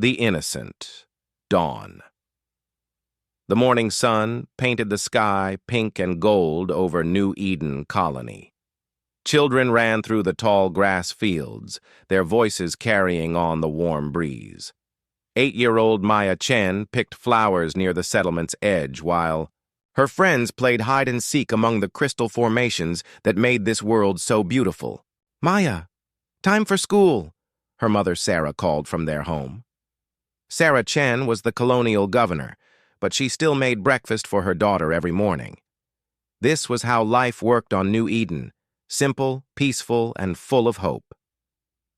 The Innocent, Dawn. The morning sun painted the sky pink and gold over New Eden Colony. Children ran through the tall grass fields, their voices carrying on the warm breeze. 8-year-old Maya Chen picked flowers near the settlement's edge while her friends played hide-and-seek among the crystal formations that made this world so beautiful. "Maya, time for school," her mother Sarah called from their home. Sarah Chen was the colonial governor, but she still made breakfast for her daughter every morning. This was how life worked on New Eden, simple, peaceful, and full of hope.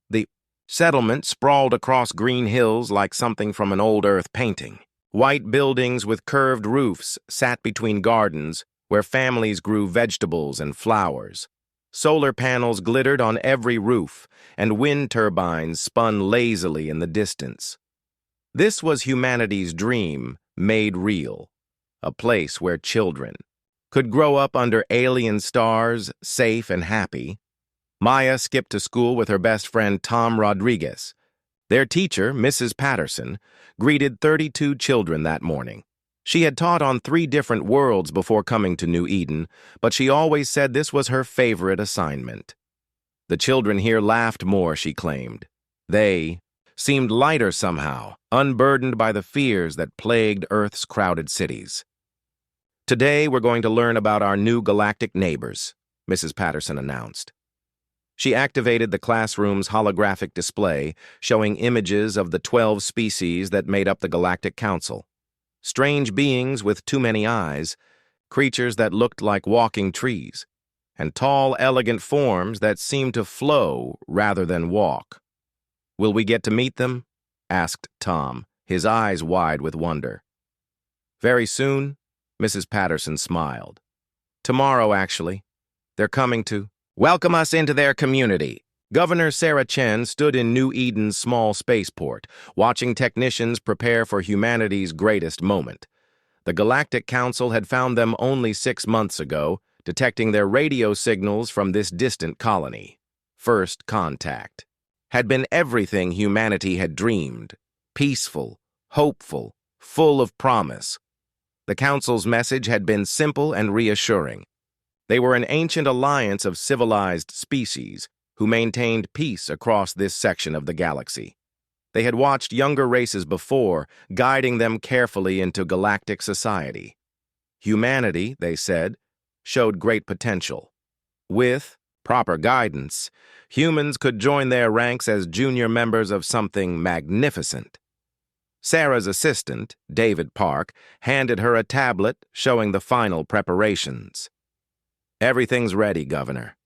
The settlement sprawled across green hills like something from an old Earth painting. White buildings with curved roofs sat between gardens where families grew vegetables and flowers. Solar panels glittered on every roof, and wind turbines spun lazily in the distance. This was humanity's dream made real, a place where children could grow up under alien stars, safe and happy. Maya skipped to school with her best friend Tom Rodriguez. Their teacher, Mrs. Patterson, greeted 32 children that morning. She had taught on 3 different worlds before coming to New Eden, but she always said this was her favorite assignment. The children here laughed more, she claimed. They seemed lighter somehow, unburdened by the fears that plagued Earth's crowded cities. "Today we're going to learn about our new galactic neighbors," Mrs. Patterson announced. She activated the classroom's holographic display, showing images of the 12 species that made up the Galactic Council. Strange beings with too many eyes, creatures that looked like walking trees, and tall, elegant forms that seemed to flow rather than walk. "Will we get to meet them?" asked Tom, his eyes wide with wonder. "Very soon," Mrs. Patterson smiled. "Tomorrow, actually. They're coming to welcome us into their community." Governor Sarah Chen stood in New Eden's small spaceport, watching technicians prepare for humanity's greatest moment. The Galactic Council had found them only 6 months ago, detecting their radio signals from this distant colony. First contact had been everything humanity had dreamed: peaceful, hopeful, full of promise. The Council's message had been simple and reassuring. They were an ancient alliance of civilized species who maintained peace across this section of the galaxy. They had watched younger races before, guiding them carefully into galactic society. Humanity, they said, showed great potential. With proper guidance, humans could join their ranks as junior members of something magnificent. Sarah's assistant, David Park, handed her a tablet showing the final preparations. "Everything's ready, Governor.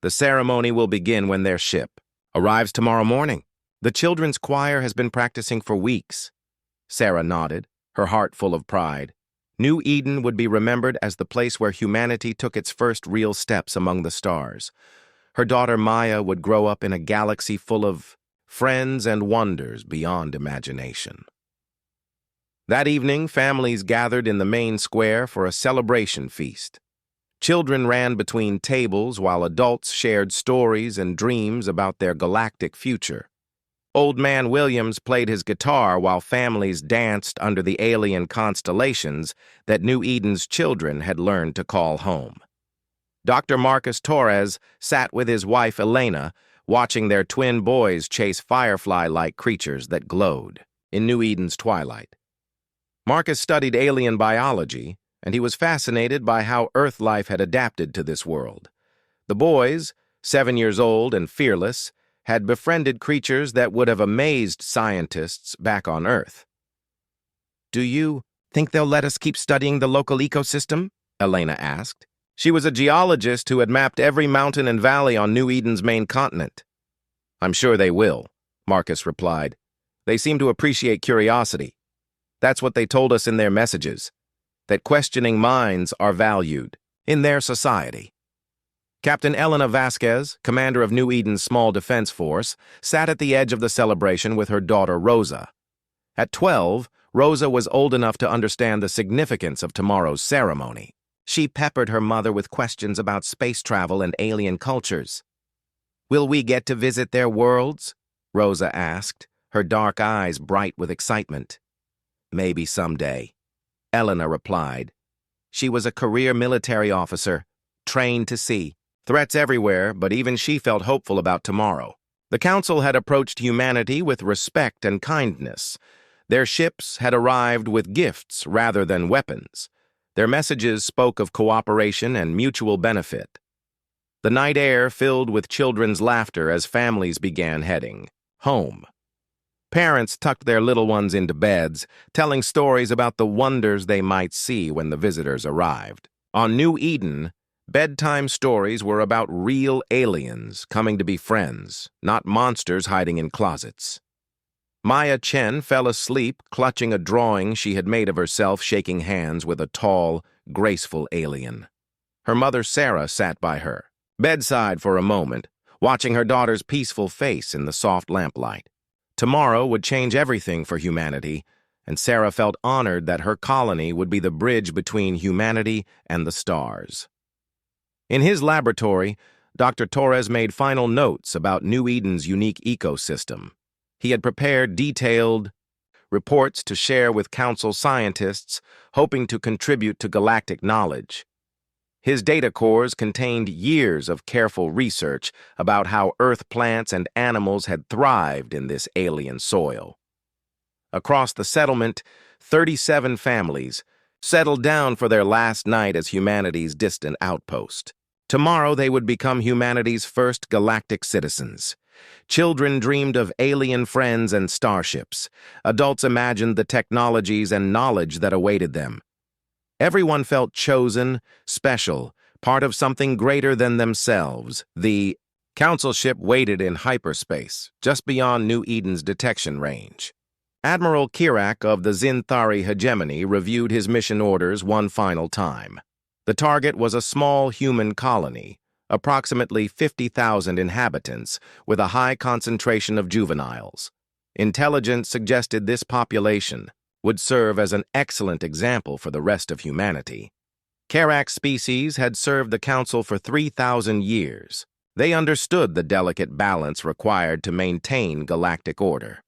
The ceremony will begin when their ship arrives tomorrow morning. The children's choir has been practicing for weeks." Sarah nodded, her heart full of pride. New Eden would be remembered as the place where humanity took its first real steps among the stars. Her daughter Maya would grow up in a galaxy full of friends and wonders beyond imagination. That evening, families gathered in the main square for a celebration feast. Children ran between tables while adults shared stories and dreams about their galactic future. Old Man Williams played his guitar while families danced under the alien constellations that New Eden's children had learned to call home. Dr. Marcus Torres sat with his wife Elena, watching their twin boys chase firefly-like creatures that glowed in New Eden's twilight. Marcus studied alien biology, and he was fascinated by how Earth life had adapted to this world. The boys, 7 years old and fearless, had befriended creatures that would have amazed scientists back on Earth. "Do you think they'll let us keep studying the local ecosystem?" Elena asked. She was a geologist who had mapped every mountain and valley on New Eden's main continent. "I'm sure they will," Marcus replied. "They seem to appreciate curiosity. That's what they told us in their messages, that questioning minds are valued in their society." Captain Elena Vasquez, commander of New Eden's small defense force, sat at the edge of the celebration with her daughter Rosa. At 12, Rosa was old enough to understand the significance of tomorrow's ceremony. She peppered her mother with questions about space travel and alien cultures. "Will we get to visit their worlds?" Rosa asked, her dark eyes bright with excitement. "Maybe someday," Elena replied. She was a career military officer, trained to see threats everywhere, but even she felt hopeful about tomorrow. The Council had approached humanity with respect and kindness. Their ships had arrived with gifts rather than weapons. Their messages spoke of cooperation and mutual benefit. The night air filled with children's laughter as families began heading home. Parents tucked their little ones into beds, telling stories about the wonders they might see when the visitors arrived. On New Eden, bedtime stories were about real aliens coming to be friends, not monsters hiding in closets. Maya Chen fell asleep clutching a drawing she had made of herself shaking hands with a tall, graceful alien. Her mother Sarah sat by her bedside for a moment, watching her daughter's peaceful face in the soft lamplight. Tomorrow would change everything for humanity, and Sarah felt honored that her colony would be the bridge between humanity and the stars. In his laboratory, Dr. Torres made final notes about New Eden's unique ecosystem. He had prepared detailed reports to share with Council scientists, hoping to contribute to galactic knowledge. His data cores contained years of careful research about how Earth plants and animals had thrived in this alien soil. Across the settlement, 37 families settled down for their last night as humanity's distant outpost. Tomorrow they would become humanity's first galactic citizens. Children dreamed of alien friends and starships. Adults imagined the technologies and knowledge that awaited them. Everyone felt chosen, special, part of something greater than themselves. The Council ship waited in hyperspace, just beyond New Eden's detection range. Admiral Kirak of the Zinthari hegemony reviewed his mission orders one final time. The target was a small human colony, approximately 50,000 inhabitants, with a high concentration of juveniles. Intelligence suggested this population would serve as an excellent example for the rest of humanity. Kirak's species had served the Council for 3,000 years. They understood the delicate balance required to maintain galactic order.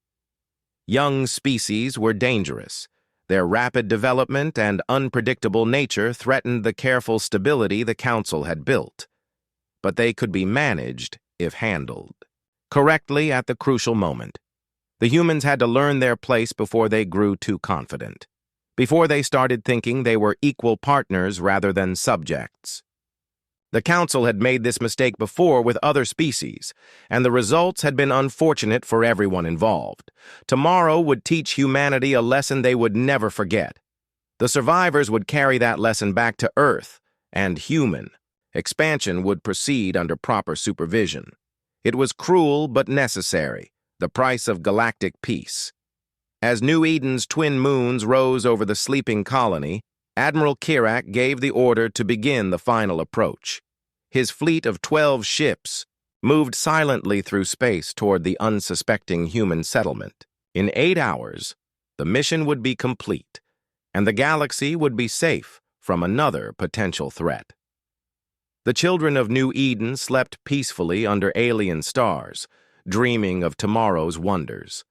Young species were dangerous. Their rapid development and unpredictable nature threatened the careful stability the Council had built. But they could be managed if handled correctly at the crucial moment. The humans had to learn their place before they grew too confident, before they started thinking they were equal partners rather than subjects. The Council had made this mistake before with other species, and the results had been unfortunate for everyone involved. Tomorrow would teach humanity a lesson they would never forget. The survivors would carry that lesson back to Earth, and human expansion would proceed under proper supervision. It was cruel but necessary, the price of galactic peace. As New Eden's twin moons rose over the sleeping colony, Admiral Kirak gave the order to begin the final approach. His fleet of 12 ships moved silently through space toward the unsuspecting human settlement. In 8 hours, the mission would be complete, and the galaxy would be safe from another potential threat. The children of New Eden slept peacefully under alien stars, dreaming of tomorrow's wonders.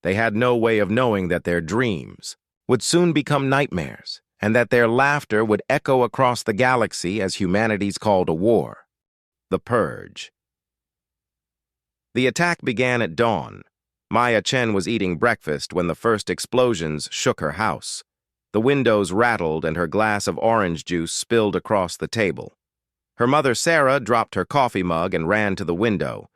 They had no way of knowing that their dreams would soon become nightmares, and that their laughter would echo across the galaxy as humanity's call to war. The Purge. The attack began at dawn. Maya Chen was eating breakfast when the first explosions shook her house. The windows rattled and her glass of orange juice spilled across the table. Her mother Sarah dropped her coffee mug and ran to the window,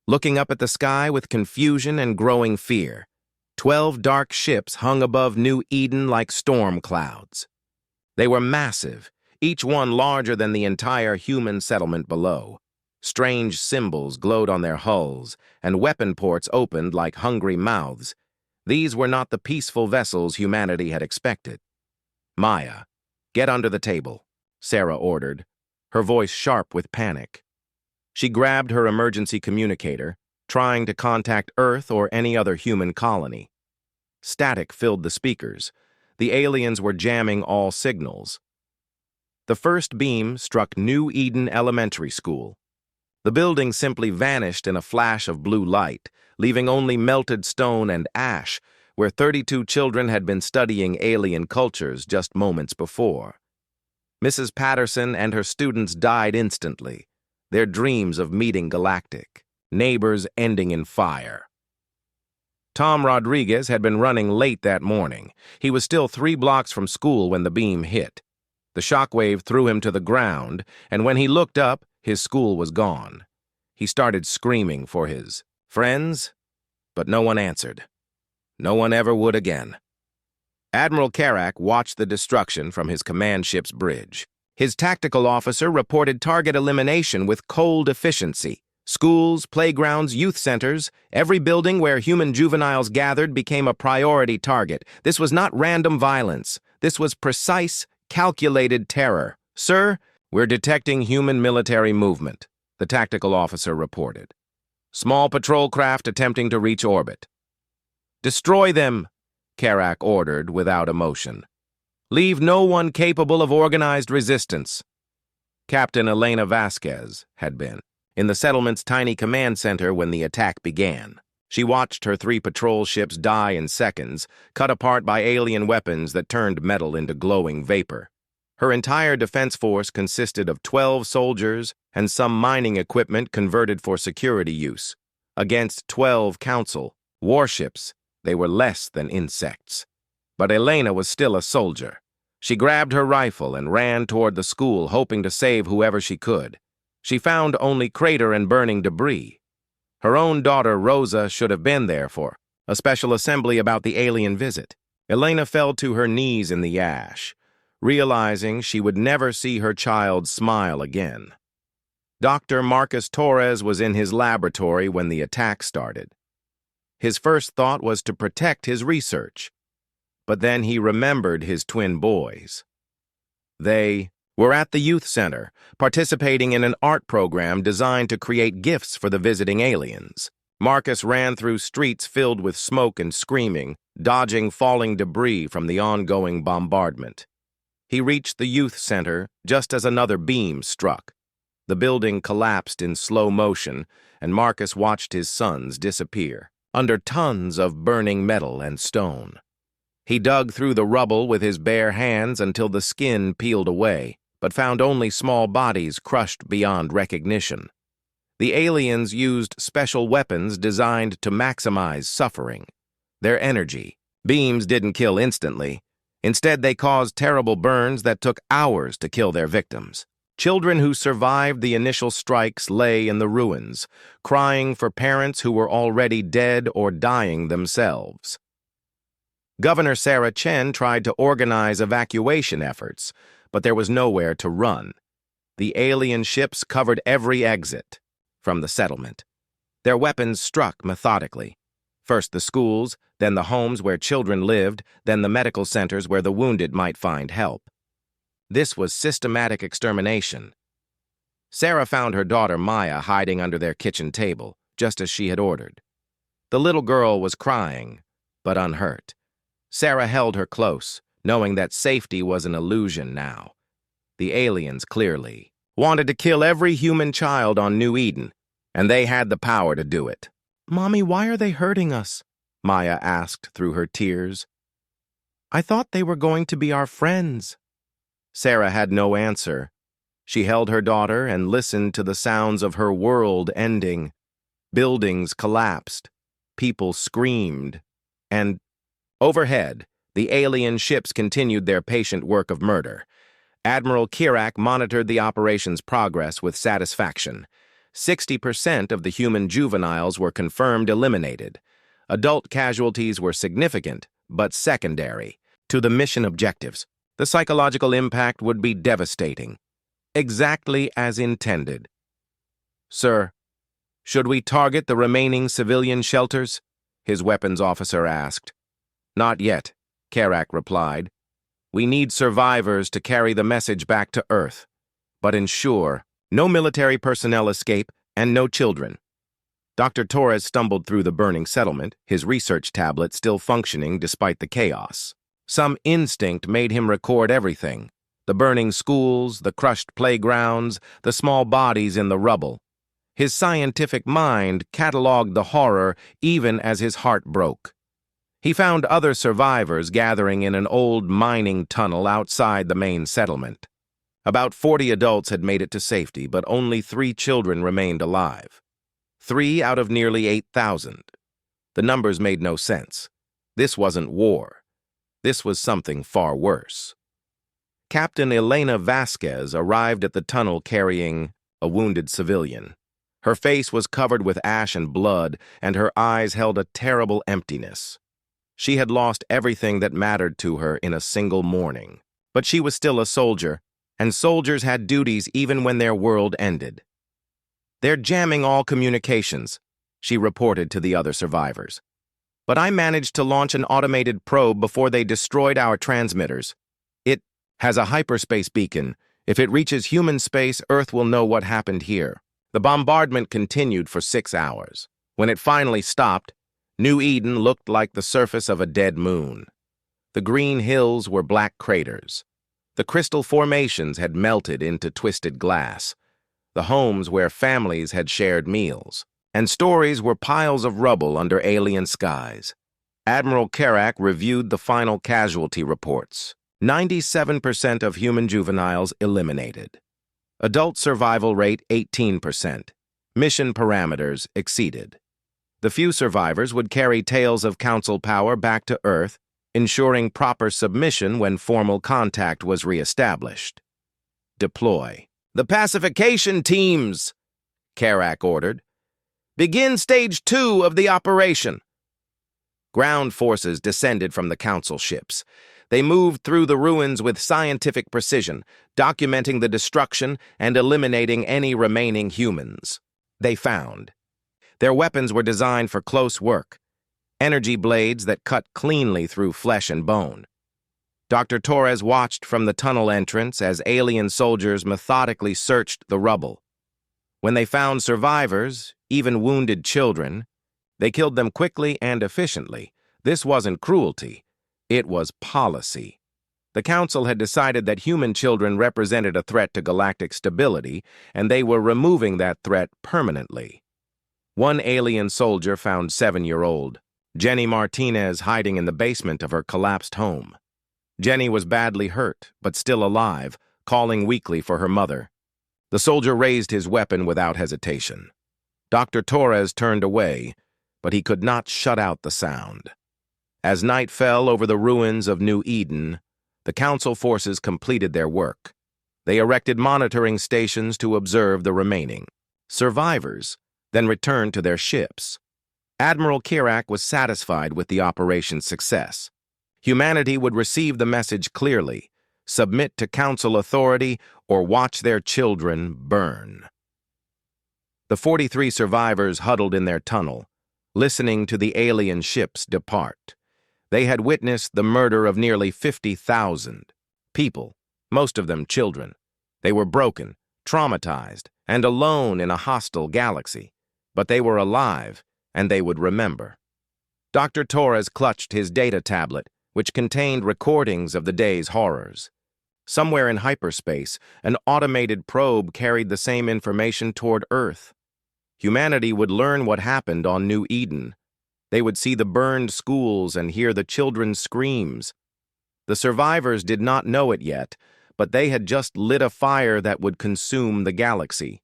looking up at the sky with confusion and growing fear. 12 dark ships hung above New Eden like storm clouds. They were massive, each one larger than the entire human settlement below. Strange symbols glowed on their hulls, and weapon ports opened like hungry mouths. These were not the peaceful vessels humanity had expected. "Maya, get under the table," Sarah ordered, her voice sharp with panic. She grabbed her emergency communicator, trying to contact Earth or any other human colony. Static filled the speakers. The aliens were jamming all signals. The first beam struck New Eden Elementary School. The building simply vanished in a flash of blue light, leaving only melted stone and ash, where 32 children had been studying alien cultures just moments before. Mrs. Patterson and her students died instantly, their dreams of meeting Galactic, neighbors ending in fire. Tom Rodriguez had been running late that morning. He was still 3 blocks from school when the beam hit. The shockwave threw him to the ground, and when he looked up, his school was gone. He started screaming for his friends, but no one answered. No one ever would again. Admiral Karak watched the destruction from his command ship's bridge. His tactical officer reported target elimination with cold efficiency. Schools, playgrounds, youth centers, every building where human juveniles gathered became a priority target. This was not random violence. This was precise, calculated terror. "Sir, we're detecting human military movement," the tactical officer reported. "Small patrol craft attempting to reach orbit." "Destroy them," Karak ordered without emotion. "Leave no one capable of organized resistance." Captain Elena Vasquez had been in the settlement's tiny command center when the attack began. She watched her 3 patrol ships die in seconds, cut apart by alien weapons that turned metal into glowing vapor. Her entire defense force consisted of 12 soldiers and some mining equipment converted for security use. Against 12 Council warships, they were less than insects. But Elena was still a soldier. She grabbed her rifle and ran toward the school, hoping to save whoever she could. She found only crater and burning debris. Her own daughter, Rosa, should have been there for a special assembly about the alien visit. Elena fell to her knees in the ash, realizing she would never see her child smile again. Dr. Marcus Torres was in his laboratory when the attack started. His first thought was to protect his research, but then he remembered his twin boys. They were at the youth center, participating in an art program designed to create gifts for the visiting aliens. Marcus ran through streets filled with smoke and screaming, dodging falling debris from the ongoing bombardment. He reached the youth center just as another beam struck. The building collapsed in slow motion, and Marcus watched his sons disappear under tons of burning metal and stone. He dug through the rubble with his bare hands until the skin peeled away, but found only small bodies crushed beyond recognition. The aliens used special weapons designed to maximize suffering. Their energy beams didn't kill instantly. Instead, they caused terrible burns that took hours to kill their victims. Children who survived the initial strikes lay in the ruins, crying for parents who were already dead or dying themselves. Governor Sarah Chen tried to organize evacuation efforts, but there was nowhere to run. The alien ships covered every exit from the settlement. Their weapons struck methodically. First the schools, then the homes where children lived, then the medical centers where the wounded might find help. This was systematic extermination. Sarah found her daughter Maya hiding under their kitchen table, just as she had ordered. The little girl was crying, but unhurt. Sarah held her close, knowing that safety was an illusion now. The aliens clearly wanted to kill every human child on New Eden, and they had the power to do it. "Mommy, why are they hurting us?" Maya asked through her tears. "I thought they were going to be our friends." Sarah had no answer. She held her daughter and listened to the sounds of her world ending. Buildings collapsed. People screamed. And overhead, the alien ships continued their patient work of murder. Admiral Kirak monitored the operation's progress with satisfaction. 60% of the human juveniles were confirmed eliminated. Adult casualties were significant, but secondary to the mission objectives. The psychological impact would be devastating, exactly as intended. "Sir, should we target the remaining civilian shelters?" his weapons officer asked. "Not yet," Karak replied. "We need survivors to carry the message back to Earth, but ensure no military personnel escape and no children." Dr. Torres stumbled through the burning settlement, his research tablet still functioning despite the chaos. Some instinct made him record everything: the burning schools, the crushed playgrounds, the small bodies in the rubble. His scientific mind cataloged the horror even as his heart broke. He found other survivors gathering in an old mining tunnel outside the main settlement. About 40 adults had made it to safety, but only 3 children remained alive. 3 out of nearly 8,000. The numbers made no sense. This wasn't war. This was something far worse. Captain Elena Vasquez arrived at the tunnel carrying a wounded civilian. Her face was covered with ash and blood, and her eyes held a terrible emptiness. She had lost everything that mattered to her in a single morning. But she was still a soldier, and soldiers had duties even when their world ended. "They're jamming all communications," she reported to the other survivors. "But I managed to launch an automated probe before they destroyed our transmitters. It has a hyperspace beacon. If it reaches human space, Earth will know what happened here." The bombardment continued for 6 hours. When it finally stopped, New Eden looked like the surface of a dead moon. The green hills were black craters. The crystal formations had melted into twisted glass. The homes where families had shared meals. And stories were piles of rubble under alien skies. Admiral Karak reviewed the final casualty reports. 97% of human juveniles eliminated. Adult survival rate 18%. Mission parameters exceeded. The few survivors would carry tales of council power back to Earth, ensuring proper submission when formal contact was reestablished. Deploy. "The pacification teams," Karak ordered. "Begin stage 2 of the operation." Ground forces descended from the council ships. They moved through the ruins with scientific precision, documenting the destruction and eliminating any remaining humans they found. Their weapons were designed for close work, energy blades that cut cleanly through flesh and bone. Dr. Torres watched from the tunnel entrance as alien soldiers methodically searched the rubble. When they found survivors, even wounded children, they killed them quickly and efficiently. This wasn't cruelty. It was policy. The Council had decided that human children represented a threat to galactic stability, and they were removing that threat permanently. One alien soldier found 7-year-old Jenny Martinez hiding in the basement of her collapsed home. Jenny was badly hurt, but still alive, calling weakly for her mother. The soldier raised his weapon without hesitation. Dr. Torres turned away, but he could not shut out the sound. As night fell over the ruins of New Eden, the Council forces completed their work. They erected monitoring stations to observe the remaining survivors, then returned to their ships. Admiral Karak was satisfied with the operation's success. Humanity would receive the message clearly: submit to Council authority or watch their children burn. The 43 survivors huddled in their tunnel, listening to the alien ships depart. They had witnessed the murder of nearly 50,000 people, most of them children. They were broken, traumatized, and alone in a hostile galaxy. But they were alive, and they would remember. Dr. Torres clutched his data tablet, which contained recordings of the day's horrors. Somewhere in hyperspace, an automated probe carried the same information toward Earth. Humanity would learn what happened on New Eden. They would see the burned schools and hear the children's screams. The survivors did not know it yet, but they had just lit a fire that would consume the galaxy.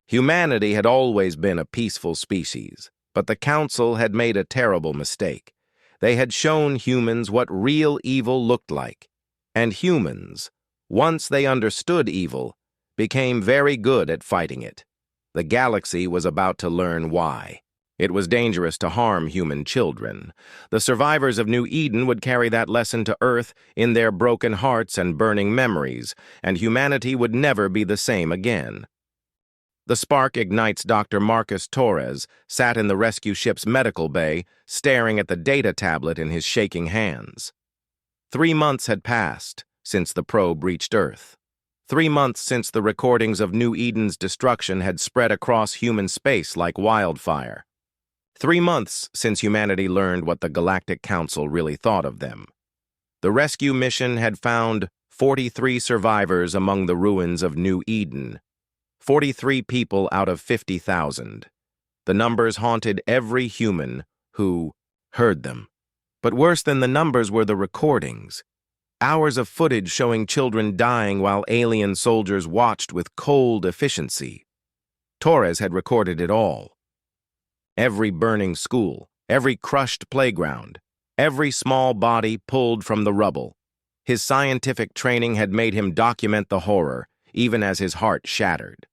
Humanity had always been a peaceful species, but the Council had made a terrible mistake. They had shown humans what real evil looked like, and humans, once they understood evil, became very good at fighting it. The galaxy was about to learn why. It was dangerous to harm human children. The survivors of New Eden would carry that lesson to Earth in their broken hearts and burning memories, and humanity would never be the same again. The spark ignites Dr. Marcus Torres sat in the rescue ship's medical bay, staring at the data tablet in his shaking hands. 3 months had passed since the probe reached Earth. 3 months since the recordings of New Eden's destruction had spread across human space like wildfire. 3 months since humanity learned what the Galactic Council really thought of them. The rescue mission had found 43 survivors among the ruins of New Eden. 43 people out of 50,000. The numbers haunted every human who heard them. But worse than the numbers were the recordings. Hours of footage showing children dying while alien soldiers watched with cold efficiency. Torres had recorded it all. Every burning school, every crushed playground, every small body pulled from the rubble. His scientific training had made him document the horror, even as his heart shattered.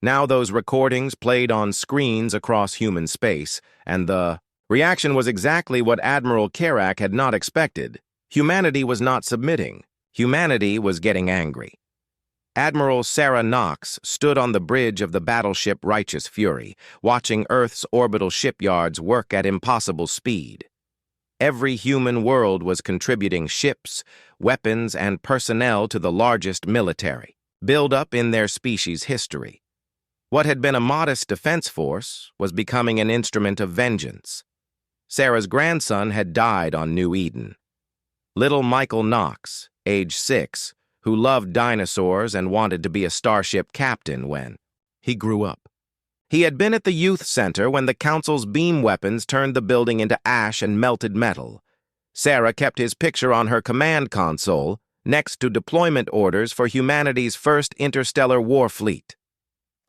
Now those recordings played on screens across human space, and the reaction was exactly what Admiral Kerak had not expected. Humanity was not submitting. Humanity was getting angry. Admiral Sarah Knox stood on the bridge of the battleship Righteous Fury, watching Earth's orbital shipyards work at impossible speed. Every human world was contributing ships, weapons, and personnel to the largest military, build-up in their species' history. What had been a modest defense force was becoming an instrument of vengeance. Sarah's grandson had died on New Eden. Little Michael Knox, age 6, who loved dinosaurs and wanted to be a starship captain when he grew up. He had been at the youth center when the Council's beam weapons turned the building into ash and melted metal. Sarah kept his picture on her command console, next to deployment orders for humanity's first interstellar war fleet.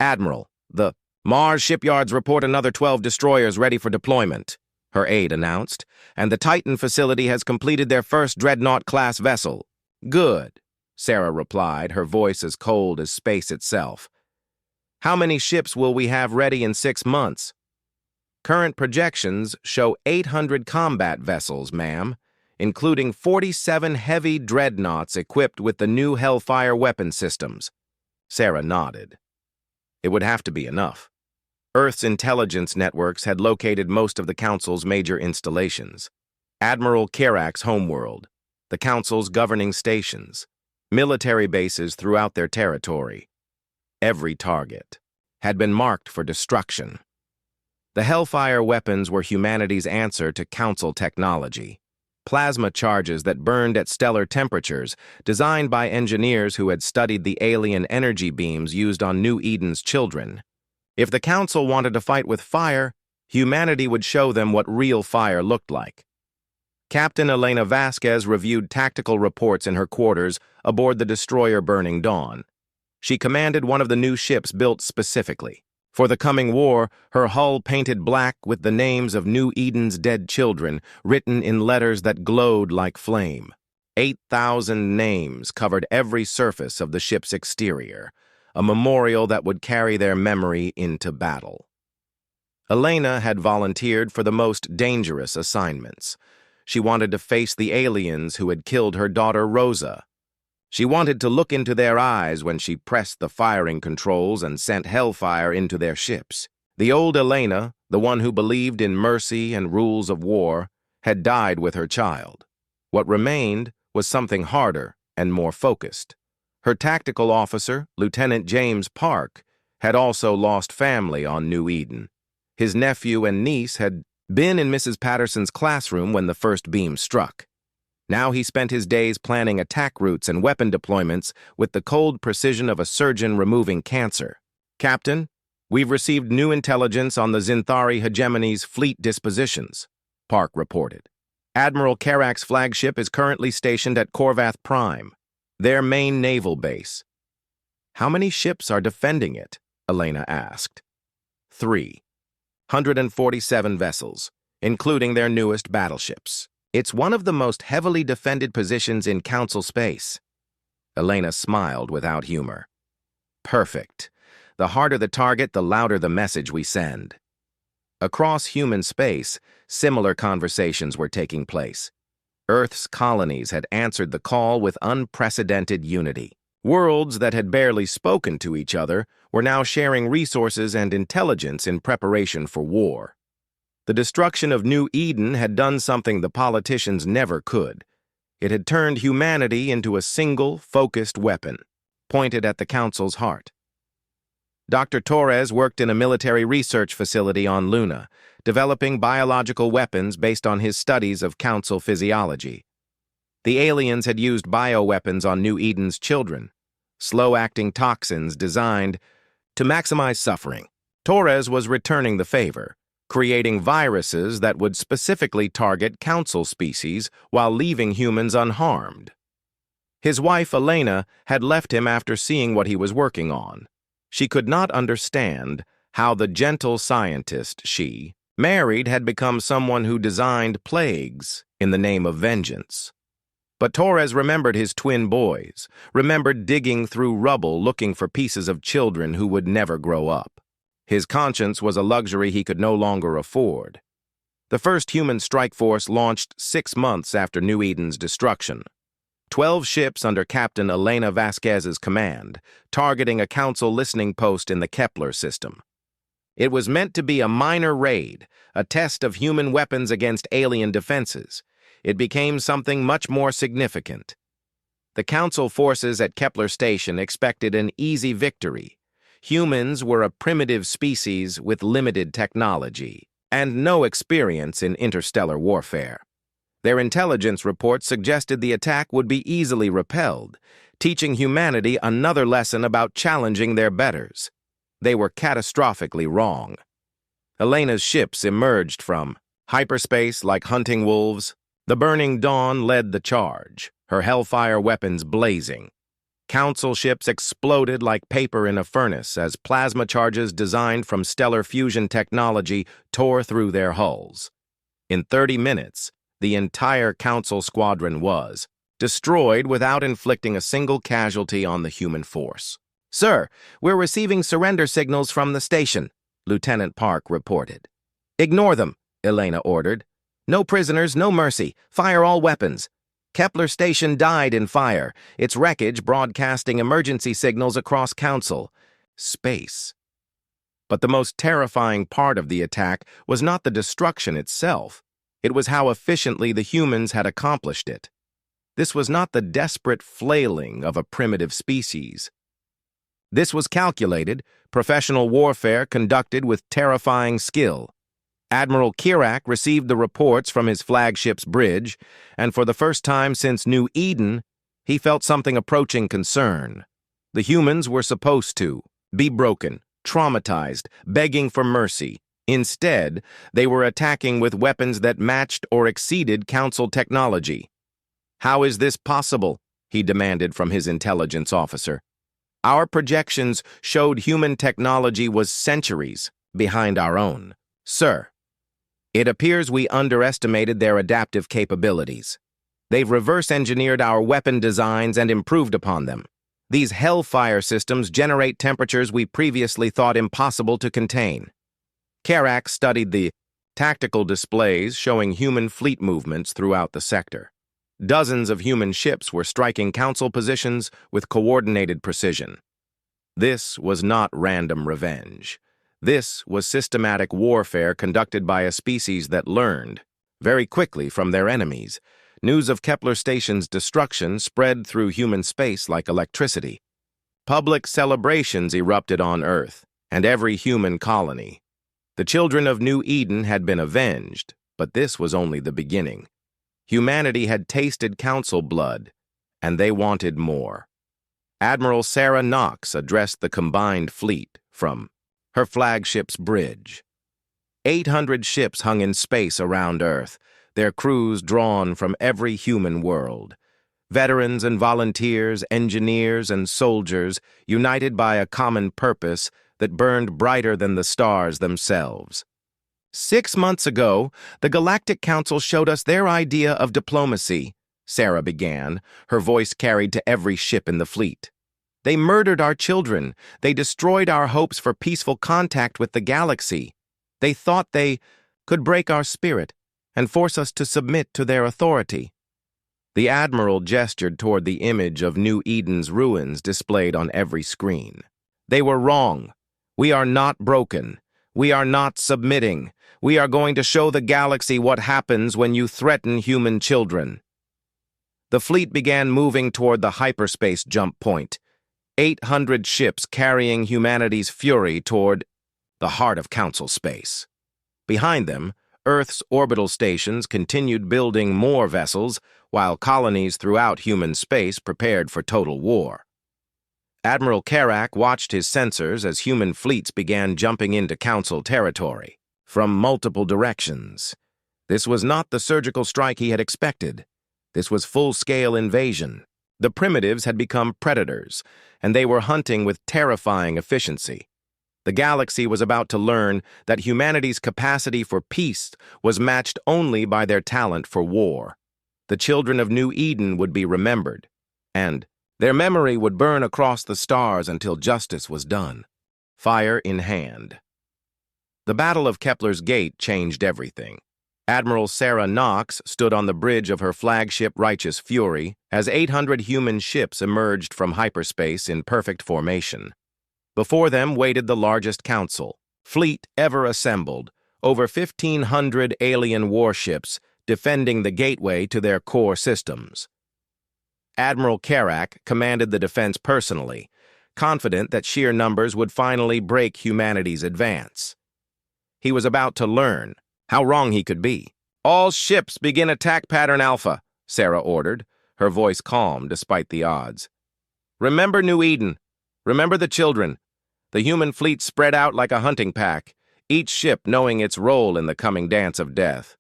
Admiral, the Mars shipyards report another 12 destroyers ready for deployment, her aide announced, and the Titan facility has completed their first Dreadnought-class vessel. Good, Sarah replied, her voice as cold as space itself. How many ships will we have ready in 6 months? Current projections show 800 combat vessels, ma'am, including 47 heavy dreadnoughts equipped with the new Hellfire weapon systems. Sarah nodded. It would have to be enough. Earth's intelligence networks had located most of the Council's major installations. Admiral Kerak's homeworld, the Council's governing stations, military bases throughout their territory. Every target had been marked for destruction. The Hellfire weapons were humanity's answer to Council technology. Plasma charges that burned at stellar temperatures, designed by engineers who had studied the alien energy beams used on New Eden's children. If the Council wanted to fight with fire, humanity would show them what real fire looked like. Captain Elena Vasquez reviewed tactical reports in her quarters aboard the destroyer Burning Dawn. She commanded one of the new ships built specifically. For the coming war, her hull painted black with the names of New Eden's dead children written in letters that glowed like flame. 8,000 names covered every surface of the ship's exterior, a memorial that would carry their memory into battle. Elena had volunteered for the most dangerous assignments. She wanted to face the aliens who had killed her daughter Rosa. She wanted to look into their eyes when she pressed the firing controls and sent hellfire into their ships. The old Elena, the one who believed in mercy and rules of war, had died with her child. What remained was something harder and more focused. Her tactical officer, Lieutenant James Park, had also lost family on New Eden. His nephew and niece had been in Mrs. Patterson's classroom when the first beam struck. Now he spent his days planning attack routes and weapon deployments with the cold precision of a surgeon removing cancer. Captain, we've received new intelligence on the Zinthari hegemony's fleet dispositions, Park reported. Admiral Kerak's flagship is currently stationed at Korvath Prime, their main naval base. How many ships are defending it? Elena asked. 347 vessels, including their newest battleships. It's one of the most heavily defended positions in Council space. Elena smiled without humor. Perfect. The harder the target, the louder the message we send. Across human space, similar conversations were taking place. Earth's colonies had answered the call with unprecedented unity. Worlds that had barely spoken to each other were now sharing resources and intelligence in preparation for war. The destruction of New Eden had done something the politicians never could. It had turned humanity into a single, focused weapon, pointed at the Council's heart. Dr. Torres worked in a military research facility on Luna, developing biological weapons based on his studies of Council physiology. The aliens had used bioweapons on New Eden's children, slow-acting toxins designed To maximize suffering, Torres was returning the favor, creating viruses that would specifically target council species while leaving humans unharmed. His wife, Elena, had left him after seeing what he was working on. She could not understand how the gentle scientist she married had become someone who designed plagues in the name of vengeance. But Torres remembered his twin boys, remembered digging through rubble looking for pieces of children who would never grow up. His conscience was a luxury he could no longer afford. The first human strike force launched 6 months after New Eden's destruction. 12 ships under Captain Elena Vasquez's command, targeting a council listening post in the Kepler system. It was meant to be a minor raid, a test of human weapons against alien defenses. It became something much more significant. The council forces at Kepler Station expected an easy victory. Humans were a primitive species with limited technology and no experience in interstellar warfare. Their intelligence reports suggested the attack would be easily repelled, teaching humanity another lesson about challenging their betters. They were catastrophically wrong. Elena's ships emerged from hyperspace like hunting wolves. The Burning Dawn led the charge, her hellfire weapons blazing. Council ships exploded like paper in a furnace as plasma charges designed from stellar fusion technology tore through their hulls. In 30 minutes, the entire Council squadron was destroyed without inflicting a single casualty on the human force. "Sir, we're receiving surrender signals from the station," Lieutenant Park reported. "Ignore them," Elena ordered. "No prisoners, no mercy. Fire all weapons." Kepler Station died in fire, its wreckage broadcasting emergency signals across Council. Space. But the most terrifying part of the attack was not the destruction itself. It was how efficiently the humans had accomplished it. This was not the desperate flailing of a primitive species. This was calculated, professional warfare conducted with terrifying skill. Admiral Kirak received the reports from his flagship's bridge, and for the first time since New Eden, he felt something approaching concern. The humans were supposed to be broken, traumatized, begging for mercy. Instead, they were attacking with weapons that matched or exceeded Council technology. "How is this possible?" he demanded from his intelligence officer. "Our projections showed human technology was centuries behind our own." "Sir, it appears we underestimated their adaptive capabilities. They've reverse-engineered our weapon designs and improved upon them. These hellfire systems generate temperatures we previously thought impossible to contain." Kirak studied the tactical displays showing human fleet movements throughout the sector. Dozens of human ships were striking Council positions with coordinated precision. This was not random revenge. This was systematic warfare conducted by a species that learned, very quickly from their enemies. News of Kepler Station's destruction spread through human space like electricity. Public celebrations erupted on Earth and every human colony. The children of New Eden had been avenged, but this was only the beginning. Humanity had tasted Council blood, and they wanted more. Admiral Sarah Knox addressed the combined fleet from her flagship's bridge. 800 ships hung in space around Earth, their crews drawn from every human world. Veterans and volunteers, engineers and soldiers, united by a common purpose that burned brighter than the stars themselves. 6 months ago, the Galactic Council showed us their idea of diplomacy, Sarah began, her voice carried to every ship in the fleet. They murdered our children. They destroyed our hopes for peaceful contact with the galaxy. They thought they could break our spirit and force us to submit to their authority. The Admiral gestured toward the image of New Eden's ruins displayed on every screen. They were wrong. We are not broken. We are not submitting. We are going to show the galaxy what happens when you threaten human children. The fleet began moving toward the hyperspace jump point. 800 ships carrying humanity's fury toward the heart of Council space. Behind them, Earth's orbital stations continued building more vessels, while colonies throughout human space prepared for total war. Admiral Karak watched his sensors as human fleets began jumping into Council territory from multiple directions. This was not the surgical strike he had expected. This was full-scale invasion. The primitives had become predators, and they were hunting with terrifying efficiency. The galaxy was about to learn that humanity's capacity for peace was matched only by their talent for war. The children of New Eden would be remembered, and their memory would burn across the stars until justice was done, fire in hand. The Battle of Kepler's Gate changed everything. Admiral Sarah Knox stood on the bridge of her flagship Righteous Fury as 800 human ships emerged from hyperspace in perfect formation. Before them waited the largest council, fleet ever assembled, over 1,500 alien warships defending the gateway to their core systems. Admiral Karak commanded the defense personally, confident that sheer numbers would finally break humanity's advance. He was about to learn how wrong he could be. "All ships begin attack pattern Alpha," Sarah ordered, her voice calm despite the odds. "Remember New Eden. Remember the children. The human fleet spread out like a hunting pack, each ship knowing its role in the coming dance of death."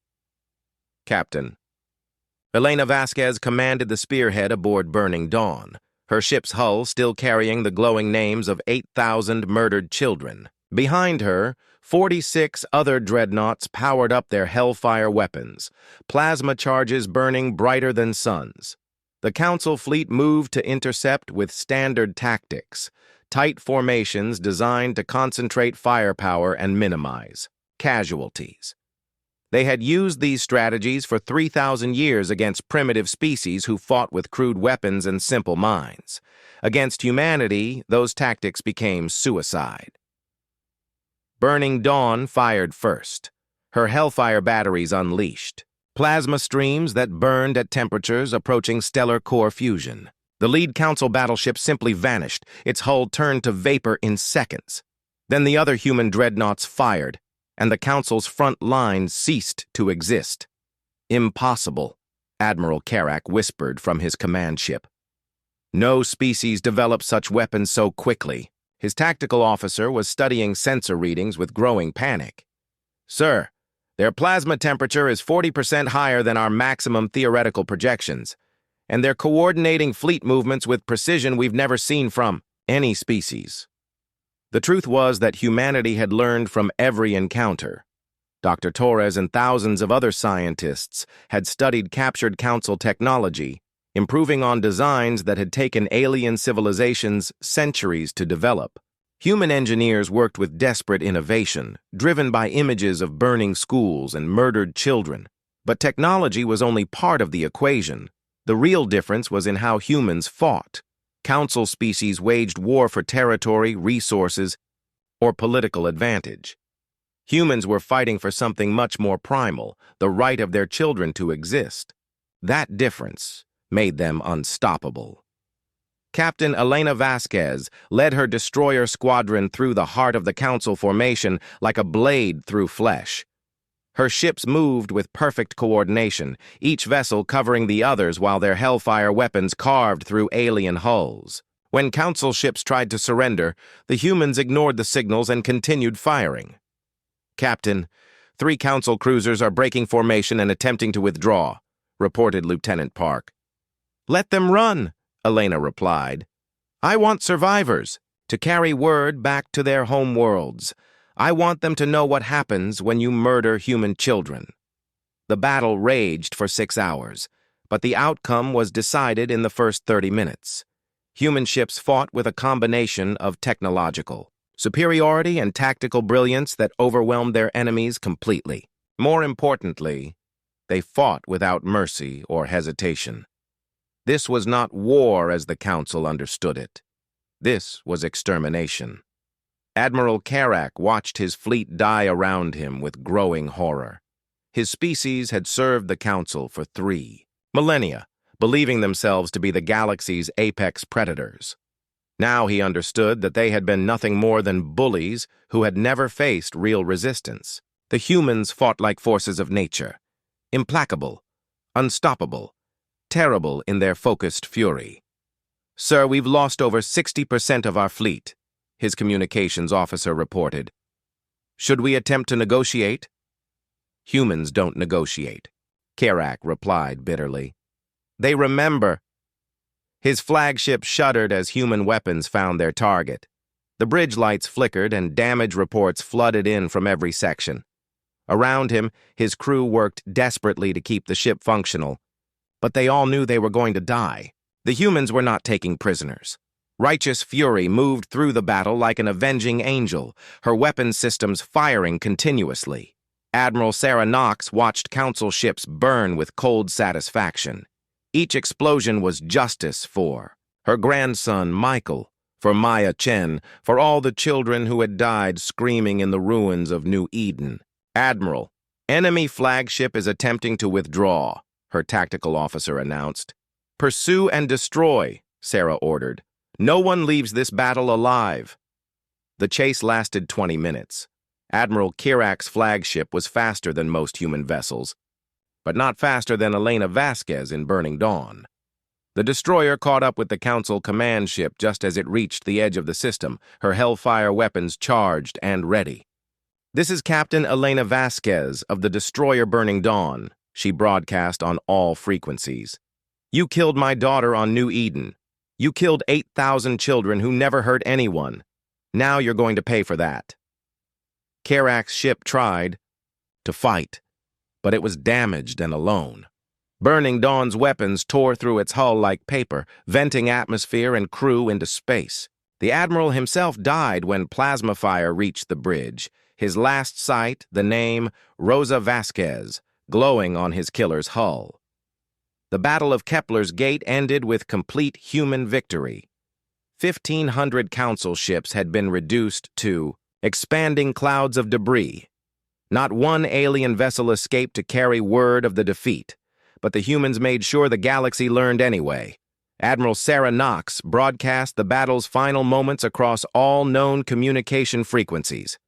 Captain. Elena Vasquez commanded the spearhead aboard Burning Dawn, her ship's hull still carrying the glowing names of 8,000 murdered children. Behind her, 46 other dreadnoughts powered up their hellfire weapons, plasma charges burning brighter than suns. The Council fleet moved to intercept with standard tactics, tight formations designed to concentrate firepower and minimize casualties. They had used these strategies for 3,000 years against primitive species who fought with crude weapons and simple minds. Against humanity, those tactics became suicide. Burning Dawn fired first, her hellfire batteries unleashed, plasma streams that burned at temperatures approaching stellar core fusion. The lead Council battleship simply vanished, its hull turned to vapor in seconds. Then the other human dreadnoughts fired, and the Council's front line ceased to exist. "Impossible," Admiral Karak whispered from his command ship. "No species developed such weapons so quickly." His tactical officer was studying sensor readings with growing panic. "Sir, their plasma temperature is 40% higher than our maximum theoretical projections, and they're coordinating fleet movements with precision we've never seen from any species." The truth was that humanity had learned from every encounter. Dr. Torres and thousands of other scientists had studied captured Council technology, improving on designs that had taken alien civilizations centuries to develop. Human engineers worked with desperate innovation, driven by images of burning schools and murdered children. But technology was only part of the equation. The real difference was in how humans fought. Council species waged war for territory, resources, or political advantage. Humans were fighting for something much more primal, the right of their children to exist. That difference made them unstoppable. Captain Elena Vasquez led her destroyer squadron through the heart of the Council formation like a blade through flesh. Her ships moved with perfect coordination, each vessel covering the others while their hellfire weapons carved through alien hulls. When Council ships tried to surrender, the humans ignored the signals and continued firing. "Captain, 3 Council cruisers are breaking formation and attempting to withdraw," reported Lieutenant Park. "Let them run," Elena replied. "I want survivors to carry word back to their home worlds. I want them to know what happens when you murder human children." The battle raged for 6 hours, but the outcome was decided in the first 30 minutes. Human ships fought with a combination of technological superiority and tactical brilliance that overwhelmed their enemies completely. More importantly, they fought without mercy or hesitation. This was not war as the Council understood it. This was extermination. Admiral Karak watched his fleet die around him with growing horror. His species had served the Council for 3 millennia, believing themselves to be the galaxy's apex predators. Now he understood that they had been nothing more than bullies who had never faced real resistance. The humans fought like forces of nature, implacable, unstoppable, terrible in their focused fury. Sir, we've lost over 60% of our fleet, his communications officer reported. Should we attempt to negotiate? Humans don't negotiate, Kerak replied bitterly. They remember. His flagship shuddered as human weapons found their target. The bridge lights flickered and damage reports flooded in from every section. Around him, his crew worked desperately to keep the ship functional, but they all knew they were going to die. The humans were not taking prisoners. Righteous fury moved through the battle like an avenging angel, her weapon systems firing continuously. Admiral Sarah Knox watched council ships burn with cold satisfaction. Each explosion was justice for her grandson, Michael, for Maya Chen, for all the children who had died screaming in the ruins of New Eden. Admiral, enemy flagship is attempting to withdraw, her tactical officer announced. Pursue and destroy, Sarah ordered. No one leaves this battle alive. The chase lasted 20 minutes. Admiral Kerak's flagship was faster than most human vessels, but not faster than Elena Vasquez in Burning Dawn. The destroyer caught up with the Council command ship just as it reached the edge of the system, her Hellfire weapons charged and ready. This is Captain Elena Vasquez of the destroyer Burning Dawn, she broadcast on all frequencies. You killed my daughter on New Eden. You killed 8,000 children who never hurt anyone. Now you're going to pay for that. Kerak's ship tried to fight, but it was damaged and alone. Burning Dawn's weapons tore through its hull like paper, venting atmosphere and crew into space. The Admiral himself died when plasma fire reached the bridge, his last sight, the name Rosa Vasquez, glowing on his killer's hull. The Battle of Kepler's Gate ended with complete human victory. 1,500 council ships had been reduced to expanding clouds of debris. Not one alien vessel escaped to carry word of the defeat, but the humans made sure the galaxy learned anyway. Admiral Sarah Knox broadcast the battle's final moments across all known communication frequencies.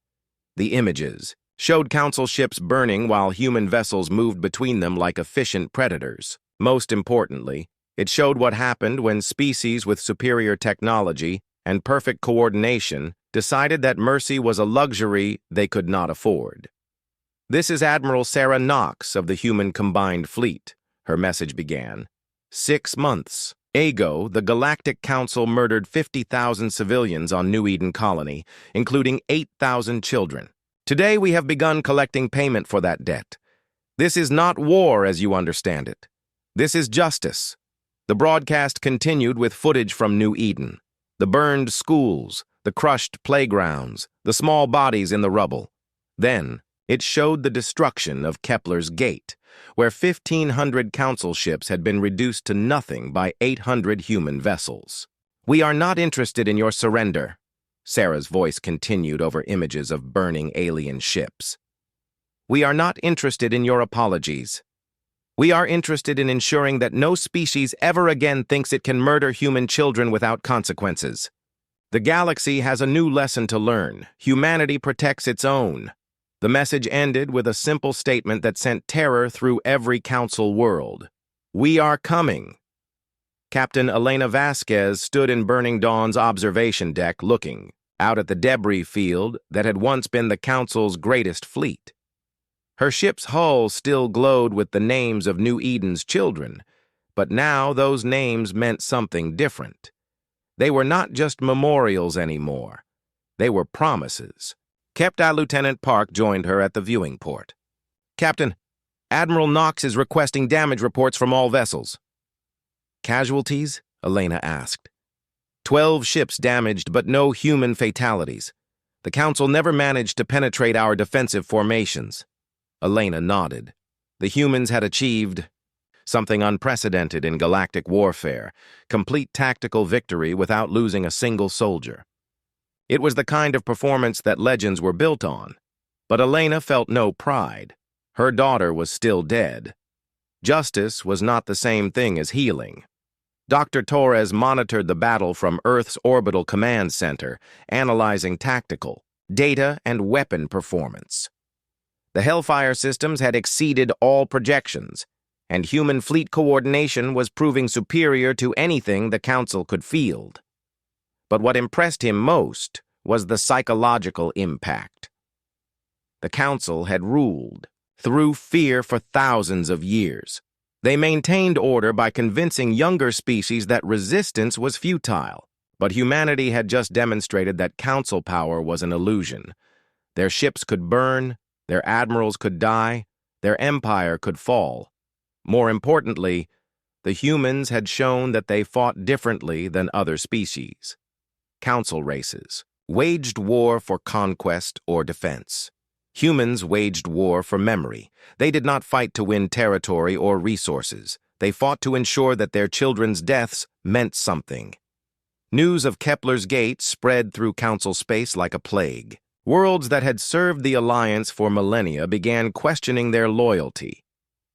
The images showed council ships burning while human vessels moved between them like efficient predators. Most importantly, it showed what happened when species with superior technology and perfect coordination decided that mercy was a luxury they could not afford. This is Admiral Sarah Knox of the Human Combined Fleet, her message began. 6 months ago, the Galactic Council murdered 50,000 civilians on New Eden Colony, including 8,000 children. Today we have begun collecting payment for that debt. This is not war as you understand it. This is justice. The broadcast continued with footage from New Eden. The burned schools, the crushed playgrounds, the small bodies in the rubble. Then, it showed the destruction of Kepler's Gate, where 1,500 council ships had been reduced to nothing by 800 human vessels. We are not interested in your surrender, Sarah's voice continued over images of burning alien ships. We are not interested in your apologies. We are interested in ensuring that no species ever again thinks it can murder human children without consequences. The galaxy has a new lesson to learn. Humanity protects its own. The message ended with a simple statement that sent terror through every council world. We are coming. Captain Elena Vasquez stood in Burning Dawn's observation deck looking out at the debris field that had once been the council's greatest fleet. Her ship's hull still glowed with the names of New Eden's children, but now those names meant something different. They were not just memorials anymore. They were promises. Captain Lieutenant Park joined her at the viewing port. Captain, Admiral Knox is requesting damage reports from all vessels. Casualties? Elena asked. 12 ships damaged, but no human fatalities. The Council never managed to penetrate our defensive formations. Elena nodded. The humans had achieved something unprecedented in galactic warfare, complete tactical victory without losing a single soldier. It was the kind of performance that legends were built on, but Elena felt no pride. Her daughter was still dead. Justice was not the same thing as healing. Dr. Torres monitored the battle from Earth's orbital command center, analyzing tactical, data, and weapon performance. The Hellfire systems had exceeded all projections. and human fleet coordination was proving superior to anything the Council could field. But what impressed him most was the psychological impact. The Council had ruled through fear for thousands of years. They maintained order by convincing younger species that resistance was futile. But humanity had just demonstrated that Council power was an illusion. Their ships could burn, their admirals could die, their empire could fall. More importantly, the humans had shown that they fought differently than other species. Council races waged war for conquest or defense. Humans waged war for memory. They did not fight to win territory or resources. They fought to ensure that their children's deaths meant something. News of Kepler's Gate spread through Council space like a plague. Worlds that had served the Alliance for millennia began questioning their loyalty.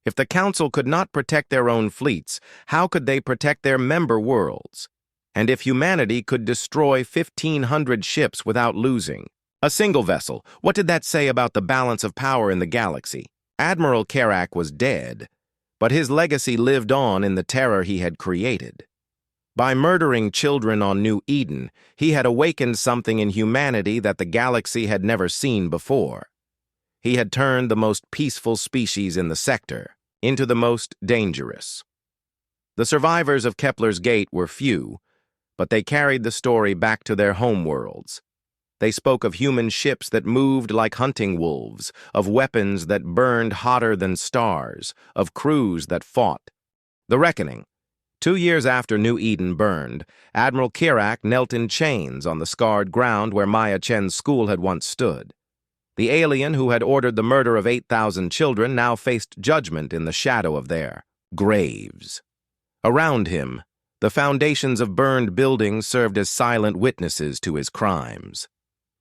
If the Council could not protect their own fleets, how could they protect their member worlds? And if humanity could destroy 1,500 ships without losing a single vessel, what did that say about the balance of power in the galaxy? Admiral Kerak was dead, but his legacy lived on in the terror he had created. By murdering children on New Eden, he had awakened something in humanity that the galaxy had never seen before. He had turned the most peaceful species in the sector into the most dangerous. The survivors of Kepler's Gate were few, but they carried the story back to their homeworlds. They spoke of human ships that moved like hunting wolves, of weapons that burned hotter than stars, of crews that fought. The Reckoning. 2 years after New Eden burned, Admiral Kerak knelt in chains on the scarred ground where Maya Chen's school had once stood. The alien who had ordered the murder of 8,000 children now faced judgment in the shadow of their graves. Around him, the foundations of burned buildings served as silent witnesses to his crimes.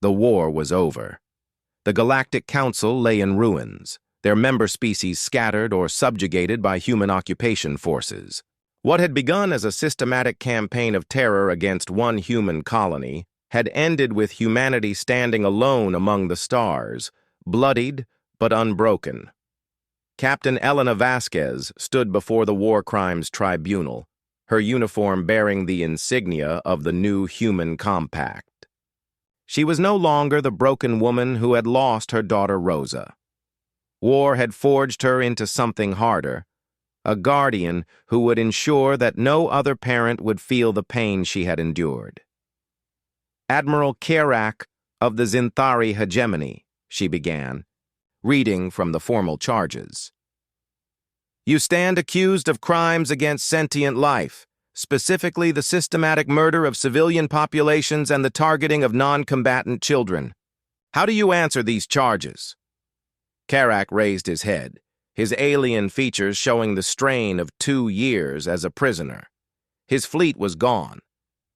The war was over. The Galactic Council lay in ruins, their member species scattered or subjugated by human occupation forces. What had begun as a systematic campaign of terror against one human colony had ended with humanity standing alone among the stars, bloodied but unbroken. Captain Elena Vasquez stood before the War Crimes Tribunal, her uniform bearing the insignia of the new human compact. She was no longer the broken woman who had lost her daughter Rosa. War had forged her into something harder, a guardian who would ensure that no other parent would feel the pain she had endured. Admiral Kerak of the Zinthari hegemony, she began, reading from the formal charges. You stand accused of crimes against sentient life, specifically the systematic murder of civilian populations and the targeting of non-combatant children. How do you answer these charges? Kerak raised his head, his alien features showing the strain of 2 years as a prisoner. His fleet was gone.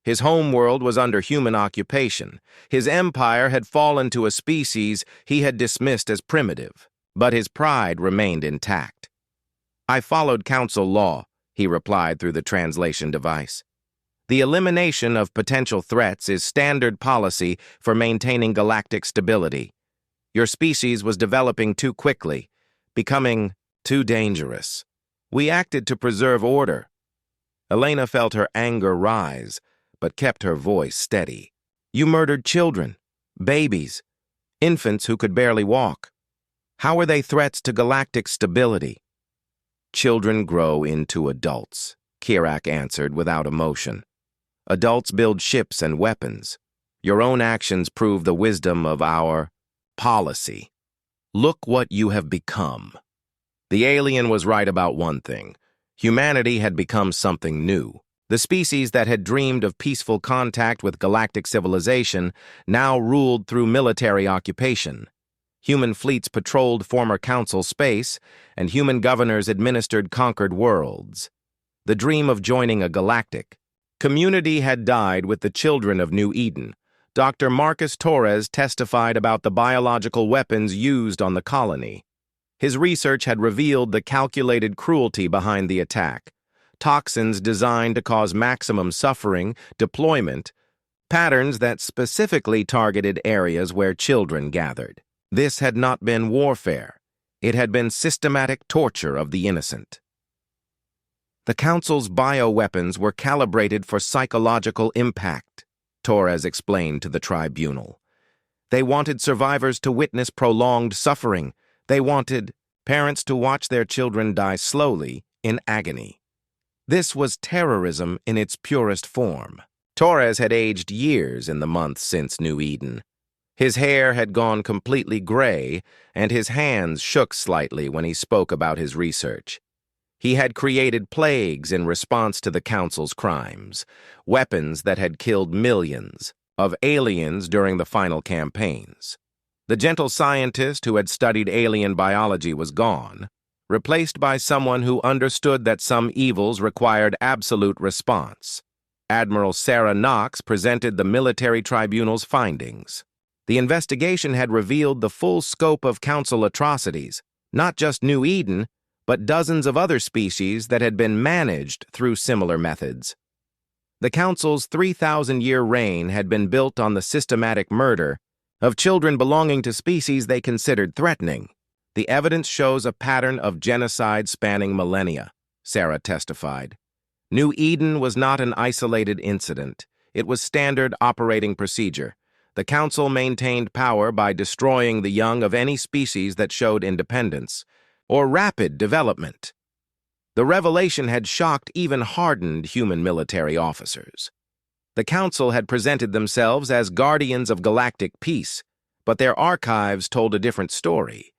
His homeworld was under human occupation. His empire had fallen to a species he had dismissed as primitive, but his pride remained intact. I followed council law, he replied through the translation device. The elimination of potential threats is standard policy for maintaining galactic stability. Your species was developing too quickly, becoming too dangerous. We acted to preserve order. Elena felt her anger rise, but kept her voice steady. You murdered children, babies, infants who could barely walk. How are they threats to galactic stability? Children grow into adults, Kerak answered without emotion. Adults build ships and weapons. Your own actions prove the wisdom of our policy. Look what you have become. The alien was right about one thing. Humanity had become something new. The species that had dreamed of peaceful contact with galactic civilization now ruled through military occupation. Human fleets patrolled former council space, and human governors administered conquered worlds. The dream of joining a galactic community had died with the children of New Eden. Dr. Marcus Torres testified about the biological weapons used on the colony. His research had revealed the calculated cruelty behind the attack. Toxins designed to cause maximum suffering, deployment, patterns that specifically targeted areas where children gathered. This had not been warfare. It had been systematic torture of the innocent. The Council's bioweapons were calibrated for psychological impact, Torres explained to the tribunal. They wanted survivors to witness prolonged suffering. They wanted parents to watch their children die slowly in agony. This was terrorism in its purest form. Torres had aged years in the months since New Eden. His hair had gone completely gray, and his hands shook slightly when he spoke about his research. He had created plagues in response to the Council's crimes, weapons that had killed millions of aliens during the final campaigns. The gentle scientist who had studied alien biology was gone, replaced by someone who understood that some evils required absolute response. Admiral Sarah Knox presented the military tribunal's findings. The investigation had revealed the full scope of Council atrocities, not just New Eden, but dozens of other species that had been managed through similar methods. The Council's 3,000-year reign had been built on the systematic murder of children belonging to species they considered threatening. The evidence shows a pattern of genocide spanning millennia, Sarah testified. New Eden was not an isolated incident. It was standard operating procedure. The Council maintained power by destroying the young of any species that showed independence or rapid development. The revelation had shocked even hardened human military officers. The Council had presented themselves as guardians of galactic peace, but their archives told a different story.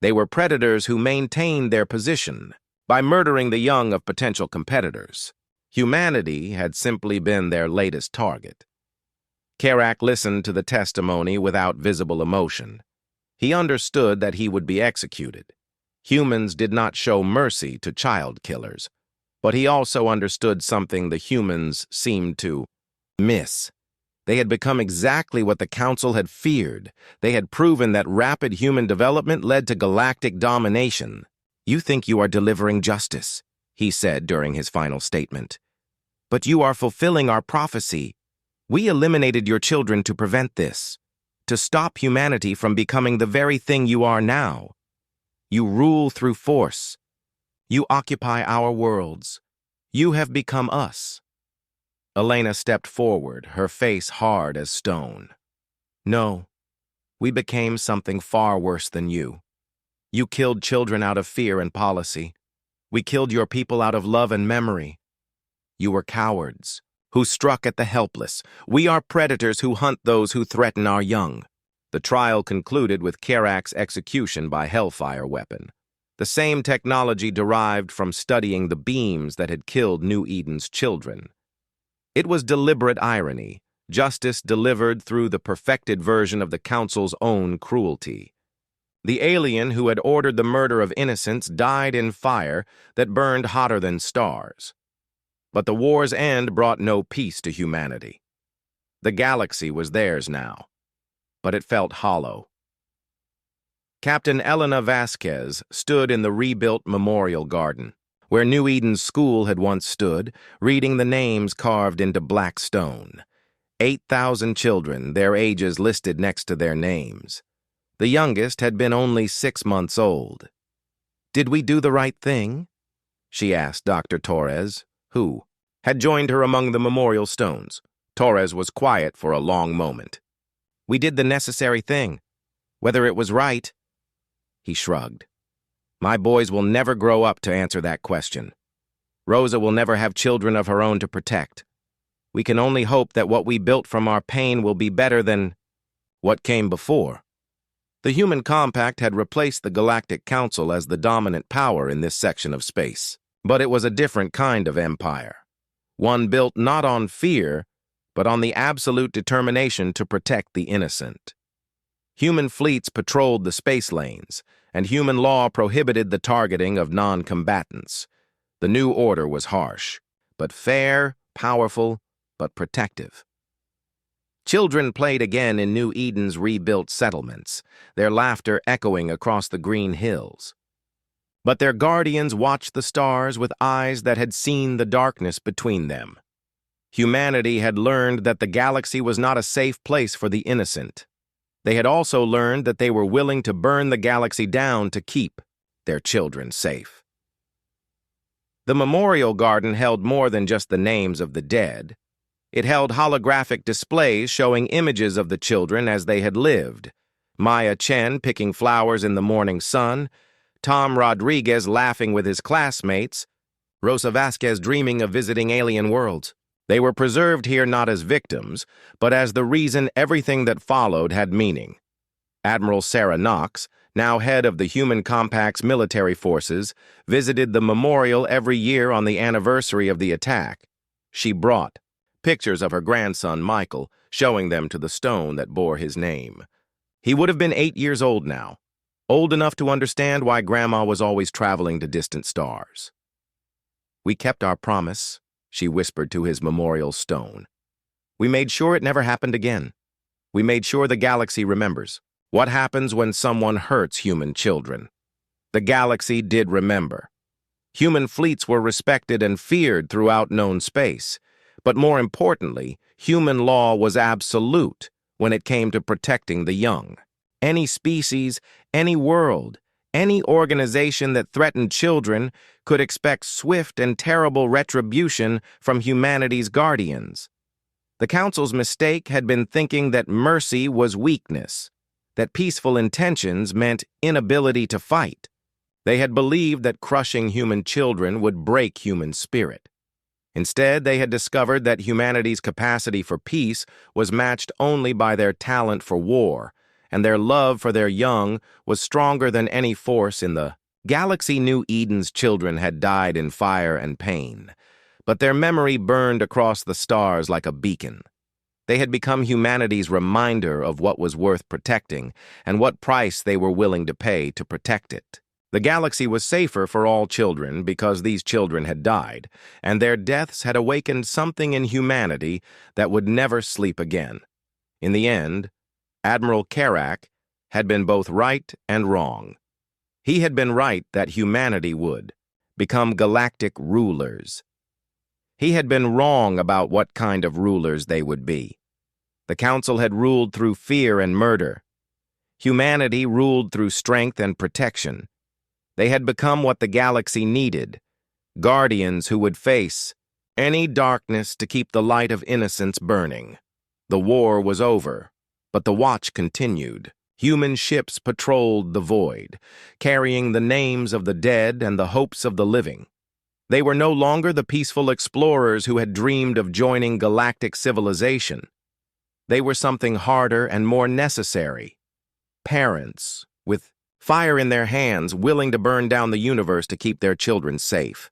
They were predators who maintained their position by murdering the young of potential competitors. Humanity had simply been their latest target. Kerak listened to the testimony without visible emotion. He understood that he would be executed. Humans did not show mercy to child killers, but he also understood something the humans seemed to miss. They had become exactly what the Council had feared. They had proven that rapid human development led to galactic domination. "You think you are delivering justice," he said during his final statement. "But you are fulfilling our prophecy. We eliminated your children to prevent this, to stop humanity from becoming the very thing you are now. You rule through force. You occupy our worlds. You have become us." Elena stepped forward, her face hard as stone. "No, we became something far worse than you. You killed children out of fear and policy. We killed your people out of love and memory. You were cowards who struck at the helpless. We are predators who hunt those who threaten our young." The trial concluded with Kerak's execution by Hellfire weapon, the same technology derived from studying the beams that had killed New Eden's children. It was deliberate irony, justice delivered through the perfected version of the Council's own cruelty. The alien who had ordered the murder of innocents died in fire that burned hotter than stars. But the war's end brought no peace to humanity. The galaxy was theirs now, but it felt hollow. Captain Elena Vasquez stood in the rebuilt memorial garden, where New Eden's school had once stood, reading the names carved into black stone. 8,000 children, their ages listed next to their names. The youngest had been only 6 months old. "Did we do the right thing?" she asked Dr. Torres, who had joined her among the memorial stones. Torres was quiet for a long moment. "We did the necessary thing. Whether it was right," he shrugged. "My boys will never grow up to answer that question. Rosa will never have children of her own to protect. We can only hope that what we built from our pain will be better than what came before." The Human Compact had replaced the Galactic Council as the dominant power in this section of space. But it was a different kind of empire. One built not on fear, but on the absolute determination to protect the innocent. Human fleets patrolled the space lanes, and human law prohibited the targeting of non-combatants. The new order was harsh, but fair, powerful, but protective. Children played again in New Eden's rebuilt settlements, their laughter echoing across the green hills. But their guardians watched the stars with eyes that had seen the darkness between them. Humanity had learned that the galaxy was not a safe place for the innocent. They had also learned that they were willing to burn the galaxy down to keep their children safe. The memorial garden held more than just the names of the dead. It held holographic displays showing images of the children as they had lived. Maya Chen picking flowers in the morning sun, Tom Rodriguez laughing with his classmates, Rosa Vasquez dreaming of visiting alien worlds. They were preserved here not as victims, but as the reason everything that followed had meaning. Admiral Sarah Knox, now head of the Human Compact's military forces, visited the memorial every year on the anniversary of the attack. She brought pictures of her grandson, Michael, showing them to the stone that bore his name. He would have been 8 years old now, old enough to understand why Grandma was always traveling to distant stars. "We kept our promise," she whispered to his memorial stone. "We made sure it never happened again. We made sure the galaxy remembers. What happens when someone hurts human children?" The galaxy did remember. Human fleets were respected and feared throughout known space. But more importantly, human law was absolute when it came to protecting the young. Any species, any world, any organization that threatened children could expect swift and terrible retribution from humanity's guardians. The Council's mistake had been thinking that mercy was weakness, that peaceful intentions meant inability to fight. They had believed that crushing human children would break human spirit. Instead, they had discovered that humanity's capacity for peace was matched only by their talent for war, and their love for their young was stronger than any force in the galaxy. Knew Eden's children had died in fire and pain, but their memory burned across the stars like a beacon. They had become humanity's reminder of what was worth protecting and what price they were willing to pay to protect it. The galaxy was safer for all children because these children had died, and their deaths had awakened something in humanity that would never sleep again. In the end, Admiral Karak had been both right and wrong. He had been right that humanity would become galactic rulers. He had been wrong about what kind of rulers they would be. The Council had ruled through fear and murder. Humanity ruled through strength and protection. They had become what the galaxy needed, guardians who would face any darkness to keep the light of innocence burning. The war was over, but the watch continued. Human ships patrolled the void, carrying the names of the dead and the hopes of the living. They were no longer the peaceful explorers who had dreamed of joining galactic civilization. They were something harder and more necessary. Parents, with fire in their hands, willing to burn down the universe to keep their children safe.